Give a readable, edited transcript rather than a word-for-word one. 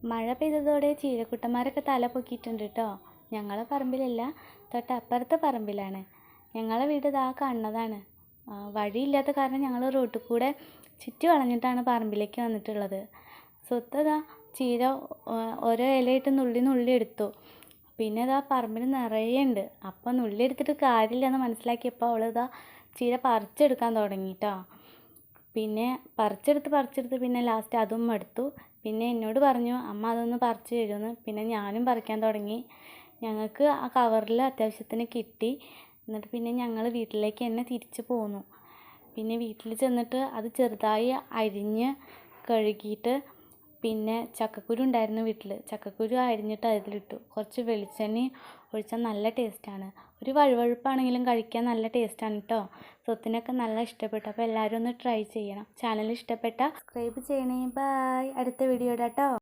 മഴ പെയ്തതോടെ ചീരക്കുട്ടന്മാരൊക്കെ തല പൊക്കിയിട്ടുണ്ട് കേട്ടോ. ഞങ്ങളെ പറമ്പിലല്ല, തൊട്ടപ്പുറത്തെ പറമ്പിലാണ്. ഞങ്ങളെ വീട് ഇതാ കാണുന്നതാണ്. വഴിയില്ലാത്ത കാരണം ഞങ്ങൾ റോട്ടിൽ കൂടെ ചുറ്റി വളഞ്ഞിട്ടാണ് പറമ്പിലേക്ക് വന്നിട്ടുള്ളത്. സ്വത്തതാ ചീര ഓരോ ഇലയിട്ട് നുള്ളി എടുത്തു. പിന്നെ ഇതാ പറമ്പിൽ നിറയെ ഉണ്ട്. അപ്പം നുള്ളി എടുത്തിട്ട് കാര്യമില്ലെന്ന് മനസ്സിലാക്കിയപ്പോൾ അവളിതാ ചീര പറിച്ചെടുക്കാൻ തുടങ്ങിട്ടോ. പിന്നെ പറിച്ചെടുത്ത് പിന്നെ ലാസ്റ്റ് അതും എടുത്തു. പിന്നെ എന്നോട് പറഞ്ഞു അമ്മ അതൊന്ന് പറിച്ച് തരുമെന്ന്. പിന്നെ ഞാനും പറിക്കാൻ തുടങ്ങി. ഞങ്ങൾക്ക് ആ കവറിൽ അത്യാവശ്യത്തിന് കിട്ടി. എന്നിട്ട് പിന്നെ ഞങ്ങൾ വീട്ടിലേക്ക് തന്നെ തിരിച്ച് പോന്നു. പിന്നെ വീട്ടിൽ ചെന്നിട്ട് അത് ചെറുതായി അരിഞ്ഞ് കഴുകിയിട്ട് പിന്നെ ചക്കക്കുരു ഉണ്ടായിരുന്നു വീട്ടിൽ. ചക്കക്കുരു അരിഞ്ഞിട്ട് അതിലിട്ടു. കുറച്ച് വെളിച്ചെണ്ണ ഒഴിച്ചാൽ നല്ല ടേസ്റ്റാണ്. ഒരു വഴുവഴുപ്പാണെങ്കിലും കഴിക്കാൻ നല്ല ടേസ്റ്റാണ് കേട്ടോ. സ്വത്തിനൊക്കെ നല്ല ഇഷ്ടപ്പെട്ടു. അപ്പോൾ എല്ലാവരും ഒന്ന് ട്രൈ ചെയ്യണം. ചാനൽ ഇഷ്ടപ്പെട്ട സബ്സ്ക്രൈബ് ചെയ്യണേ. ബൈ. അടുത്ത വീഡിയോ ഇടാം കേട്ടോ.